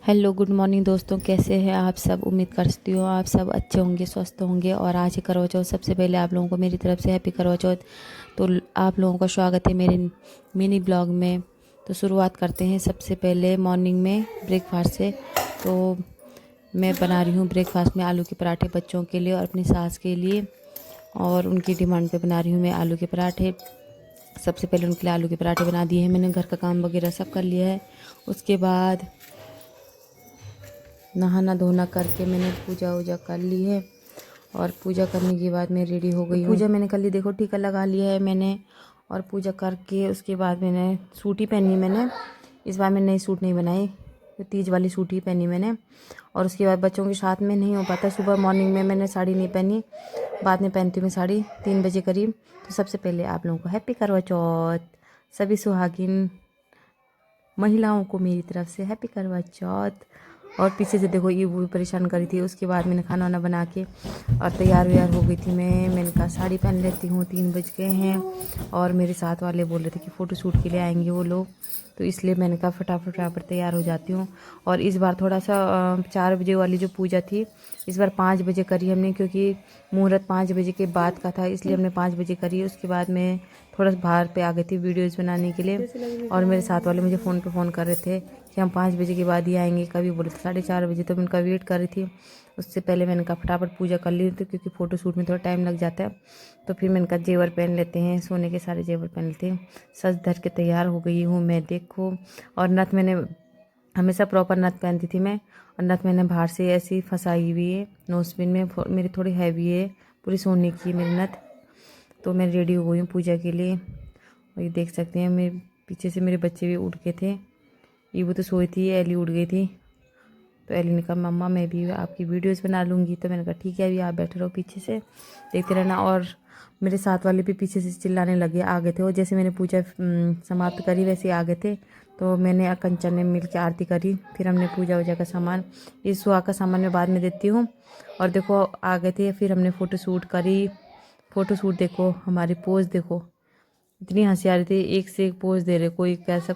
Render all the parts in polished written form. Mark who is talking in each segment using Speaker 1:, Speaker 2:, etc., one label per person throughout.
Speaker 1: Hello good morning दोस्तों, कैसे हैं आप सब। उम्मीद करती हूँ आप सब अच्छे होंगे, स्वस्थ होंगे। और आज है करवा चौथ। सबसे पहले आप लोगों को मेरी तरफ से हैप्पी करवा चौथ। तो आप लोगों का स्वागत है मेरे मिनी ब्लॉग में। तो शुरुआत करते हैं सबसे पहले मॉर्निंग में ब्रेकफास्ट से। तो मैं बना रही हूँ ब्रेकफास्ट में आलू के पराठे बच्चों के लिए और अपनी सास के लिए। और उनकी डिमांड पे बना रही हूँ मैं आलू के पराठे। सबसे पहले उनके लिए आलू के पराठे बना दिए हैं मैंने। घर का काम वगैरह सब कर लिया है। उसके बाद नहाना धोना करके मैंने पूजा वूजा कर ली है। और पूजा करने के बाद मैं रेडी हो गई हूँ। पूजा मैंने कर ली, देखो टीका लगा लिया है मैंने। और पूजा करके उसके बाद मैंने सूट ही पहनी मैंने। इस बार मैंने नई सूट नहीं बनाई, तो तीज वाली सूट ही पहनी मैंने। और उसके बाद बच्चों के साथ में नहीं हो पाता, सुबह मॉर्निंग में मैंने साड़ी नहीं पहनी, बाद में पहनती हूँ मैं साड़ी 3 बजे करीब। तो सबसे पहले आप लोगों को हैप्पी करवा चौथ। सभी सुहागिन महिलाओं को मेरी तरफ से हैप्पी करवा चौथ। और पीछे से देखो ये वो भी परेशान करी थी। उसके बाद मैंने खाना वाना बना के और तैयार व्यार हो गई थी मैंने कहा साड़ी पहन लेती हूँ, 3 बज गए हैं। और मेरे साथ वाले बोल रहे थे कि फ़ोटो शूट के लिए आएंगे वो लोग, तो इसलिए मैंने कहा फटाफट तैयार हो जाती हूँ। और इस बार थोड़ा सा 4 बजे वाली जो पूजा थी इस बार 5 बजे करी हमने, क्योंकि मुहूर्त 5 बजे के बाद का था, इसलिए हमने 5 बजे करी। उसके बाद मैं थोड़ा बाहर पे आ गई थी वीडियोज़ बनाने के लिए। और मेरे साथ वाले मुझे फ़ोन कर रहे थे कि हम 5 बजे के बाद ही आएंगे, कभी बोले थे 4:30 बजे, तो मैं उनका वेट कर रही थी। उससे पहले मैंने कहा फटाफट पूजा कर ली थी, क्योंकि फ़ोटो शूट में थोड़ा टाइम लग जाता है। तो फिर मैंने कहा जेवर पहन लेते हैं, सोने के सारे जेवर पहन लेते हैं। सज धज के तैयार हो गई हूँ मैं, देखो। और नथ मैंने हमेशा प्रॉपर नथ पहनती थी मैं, और नथ मैंने बाहर से ऐसी फंसाई हुई है नोजपिन में, मेरी थोड़ी हैवी है, पूरी सोने की मेरी नथ। तो मैं रेडी हो गई हूँ पूजा के लिए। और ये देख सकते हैं मेरे पीछे से मेरे बच्चे भी उठ गए थे। ये वो तो सोई थी, एली उठ गई थी। तो एली ने कहा मम्मा मैं भी आपकी वीडियोस बना लूँगी। तो मैंने कहा ठीक है, अभी आप बैठे रहो पीछे से देखते रहना। और मेरे साथ वाले भी पीछे से चिल्लाने लगे, आ गए थे वो। जैसे मैंने पूजा समाप्त करी वैसे ही आ गए थे। तो मैंने कंचन ने मिल के आरती करी, फिर हमने पूजा वूजा का सामान, इस सुहा का सामान मैं बाद में देती हूँ। और देखो आ गए थे, फिर हमने फ़ोटो शूट करी। फ़ोटो शूट देखो, हमारी पोज देखो, इतनी हंसी आ रही थी, एक से एक पोज दे रहे, कोई कैसा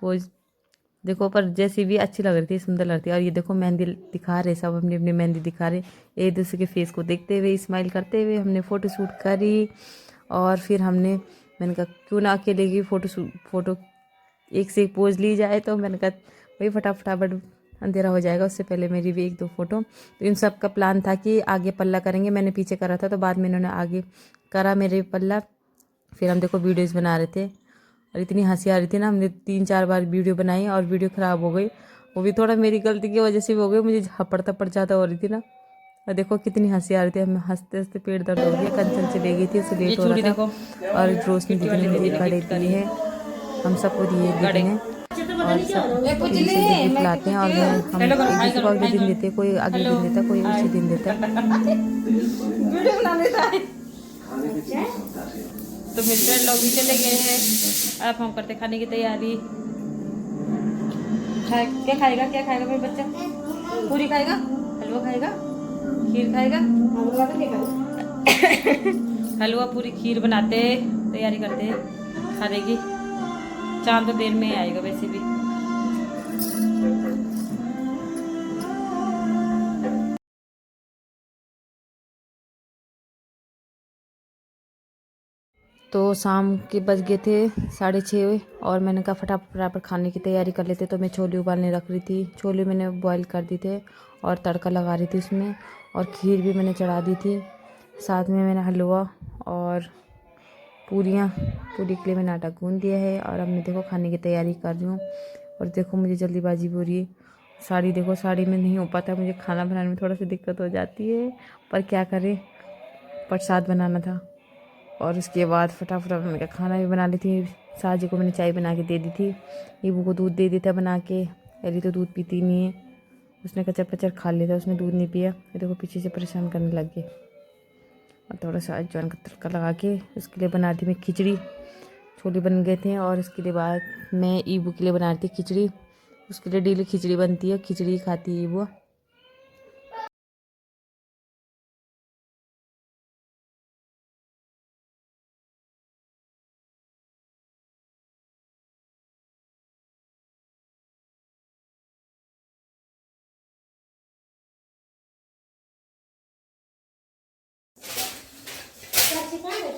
Speaker 1: पोज देखो, पर जैसी भी अच्छी लग रही थी, सुंदर लग रही थी। और ये देखो मेहंदी दिखा रहे, सब अपनी अपनी मेहंदी दिखा रहे, एक दूसरे के फेस को देखते हुए स्माइल करते हुए हमने फ़ोटो शूट करी। और फिर मैंने कहा क्यों ना अकेले की फ़ोटो एक से एक पोज ली जाए। तो मैंने कहा भाई फटाफट अंधेरा हो जाएगा, उससे पहले मेरी भी 1-2 फ़ोटो। तो इन सब का प्लान था कि आगे पल्ला करेंगे, मैंने पीछे करा था, तो बाद में इन्होंने आगे करा मेरे पल्ला। फिर हम देखो वीडियोज़ बना रहे थे। और इतनी हंसी आ रही थी ना, हमने 3-4 बार वीडियो बनाई और वीडियो ख़राब हो गई। वो भी थोड़ा मेरी गलती की वजह से भी हो गई, मुझे झपड़ तपड़ ज़्यादा हो रही थी ना। और देखो कितनी हंसी आ रही थी, हमें हंसते हंसते पेट दर्द हो गया। कंचन से ले गई थी, उसे लेट हो रहा था। और रोशनी दीदी ने मुझे कड़े दिए हैं, हम सबको दिए दीदी ने। और सब एक दूसरे को गिफ्ट लाते हैं, और हम एक दूसरे को अगले दिन देते हैं, कोई अगले दिन देता है, कोई उसी दिन देता है। तो मेरे फ्रेंड लोग भी चले गए हैं, अब हम करते खाने की तैयारी। क्या खाएगा मेरा बच्चा? पूरी खाएगा, हलवा खाएगा, खीर खाएगा। हलवा पूरी खीर बनाते, तैयारी करते खाने की। चांद तो देर में आएगा वैसे भी। तो शाम के बज गए थे 6:30, और मैंने कहा फटाफट खाने की तैयारी कर लेते। तो मैं छोले उबालने रख रही थी, छोले मैंने बॉईल कर दी थे और तड़का लगा रही थी उसमें। और खीर भी मैंने चढ़ा दी थी, साथ में मैंने हलवा और पूरी के लिए मैंने आटा गूँध दिया है। और अब मैं देखो खाने की तैयारी कर रही हूँ। और देखो मुझे जल्दीबाजी हो रही है, साड़ी देखो, साड़ी में नहीं हो पाता, मुझे खाना बनाने में थोड़ा सा दिक्कत हो जाती है, पर क्या करें, प्रसाद बनाना था। और उसके बाद फटाफट मैंने कहा खाना भी बना ली थी। साजी को मैंने चाय बना के दे दी थी, ईबू को दूध दे दिया था बना के। अली तो दूध पीती नहीं है, उसने कचर पचर खा लिया था, उसने दूध नहीं पिया। ये देखो पीछे से परेशान करने लग गए। और थोड़ा सा अजवाइन का तड़का लगा के उसके लिए बना दी मैं खिचड़ी। छोले बन गए थे, और उसके लिए बाद मैं ईबू के लिए बना रही थी खिचड़ी। उसके लिए डेली खिचड़ी बनती है, खिचड़ी खाती है ईबू।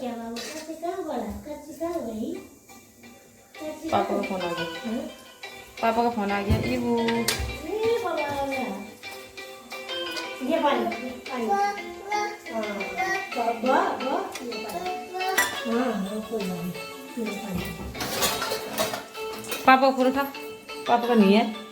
Speaker 1: पापा का फोन आ गया, पापा का फोन आ गया। इबू पापा का फोन उठा, पापा का नहीं है।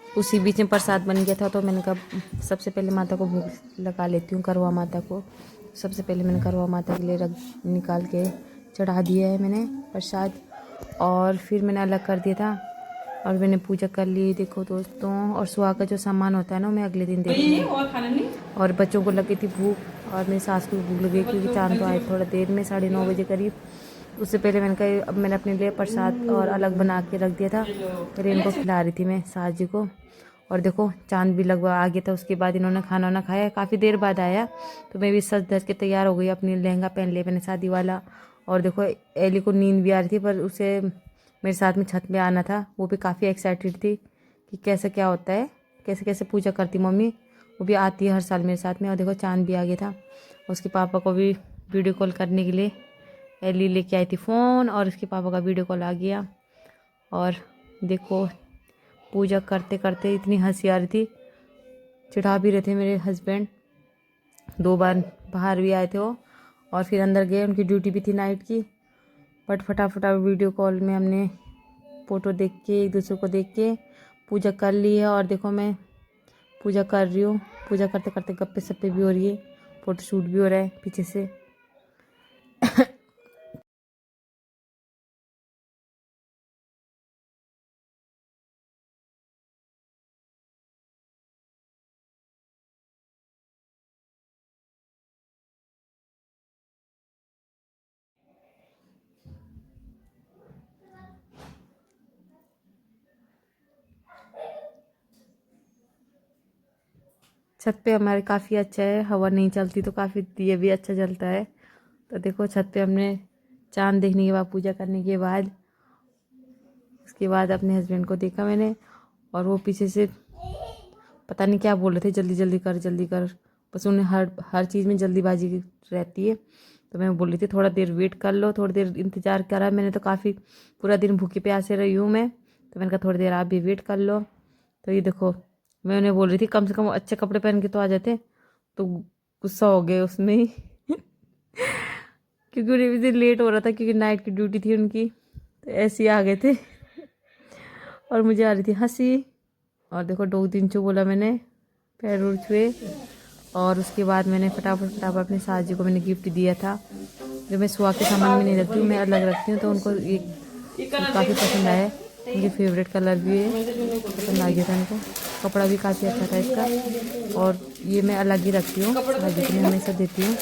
Speaker 1: उसी बीच में प्रसाद बन गया था, तो मैंने कहा सबसे पहले माता को भोग लगा लेती हूँ, करवा माता को। सबसे पहले मैंने करवा माता के लिए रख निकाल के चढ़ा दिया है मैंने प्रसाद, और फिर मैंने अलग कर दिया था और मैंने पूजा कर ली। देखो दोस्तों, और सुहा का जो सामान होता है ना, मैं अगले दिन देखती हूँ। और बच्चों को लगी थी भूख और मेरी सास को भी भूख लगी, क्योंकि चांद तो आए थोड़ा देर में, 9:30 बजे करीब। उससे पहले मैंने कहा अब मैंने अपने लिए प्रसाद और अलग बना के रख दिया था, फिर इनको खिला रही थी मैं सास जी को। और देखो चांद भी लगभग आ गया था। उसके बाद इन्होंने खाना वाना खाया, काफ़ी देर बाद आया, तो मैं भी सज धज के तैयार हो गई, अपनी लहंगा पहन लिया मैंने शादी वाला। और देखो एली को नींद भी आ रही थी, पर उसे मेरे साथ में छत में आना था। वो भी काफ़ी एक्साइटेड थी कि कैसे क्या होता है, कैसे कैसे पूजा करती मम्मी। वो भी आती है हर साल मेरे साथ में। और देखो चांद भी आ गया था। उसके पापा को भी वीडियो कॉल करने के लिए एली लेके आई थी फ़ोन, और उसके पापा का वीडियो कॉल आ गया। और देखो पूजा करते करते इतनी हंसी आ रही थी, चिढ़ा भी रहे थे मेरे हस्बैंड। 2 बार बाहर भी आए थे वो, और फिर अंदर गए, उनकी ड्यूटी भी थी नाइट की। बट फटाफट वीडियो कॉल में हमने फ़ोटो देख के, एक दूसरे को देख के पूजा कर ली है। और देखो मैं पूजा कर रही हूँ, पूजा करते करते गप्पे सप्पे भी हो रही है, फ़ोटो शूट भी हो रहा है पीछे से। छत पे हमारे काफ़ी अच्छा है, हवा नहीं चलती तो काफ़ी ये भी अच्छा चलता है। तो देखो छत पे हमने चांद देखने के बाद, पूजा करने के बाद, उसके बाद अपने हस्बैंड को देखा मैंने, और वो पीछे से पता नहीं क्या बोल रहे थे, जल्दी जल्दी कर जल्दी कर। बस उन्हें हर चीज़ में जल्दीबाजी रहती है। तो मैं बोल रही थी थोड़ा देर वेट कर लो, थोड़ी देर इंतज़ार करा मैंने, तो काफ़ी पूरा दिन भूखे प्यासे रही हूँ मैं। तो मैंने कहा थोड़ी देर आप भी वेट कर लो। तो ये देखो मैं उन्हें बोल रही थी कम से कम अच्छे कपड़े पहन के तो आ जाते, तो गुस्सा हो गए उसमें ही क्योंकि उन्हें भी दिन लेट हो रहा था, क्योंकि नाइट की ड्यूटी थी उनकी। तो ऐसे ही आ गए थे और मुझे आ रही थी हंसी। और देखो 2 दिन चो बोला मैंने, पैर उड़ छुए। और उसके बाद मैंने फटाफट अपने सास जी को मैंने गिफ्ट दिया था। जो मैं सुहा के सामान में नहीं रखती हूँ, मैं अलग रखती हूँ, तो उनको ये काफ़ी पसंद आया। मुझे फेवरेट कलर भी है, पसंद आ गया था उनको। कपड़ा भी काफ़ी अच्छा था इसका, और ये मैं अलग ही रखती हूँ, सास जी को मैं हमेशा देती हूँ।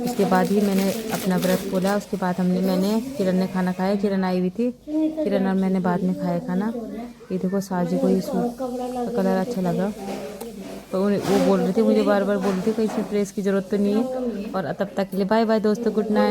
Speaker 1: उसके बाद ही मैंने अपना व्रत खोला। उसके बाद मैंने किरण ने खाना खाया, किरण आई हुई थी, किरण और मैंने बाद में खाया खाना। ये देखो सास जी को ये सूट का कलर अच्छा लगा, तो वो बोल रही थी, मुझे बार बार बोल रही थी, कोई इसमें प्रेस की ज़रूरत तो नहीं है। और तब तक के लिए बाय बाय दोस्तों, गुड नाइट।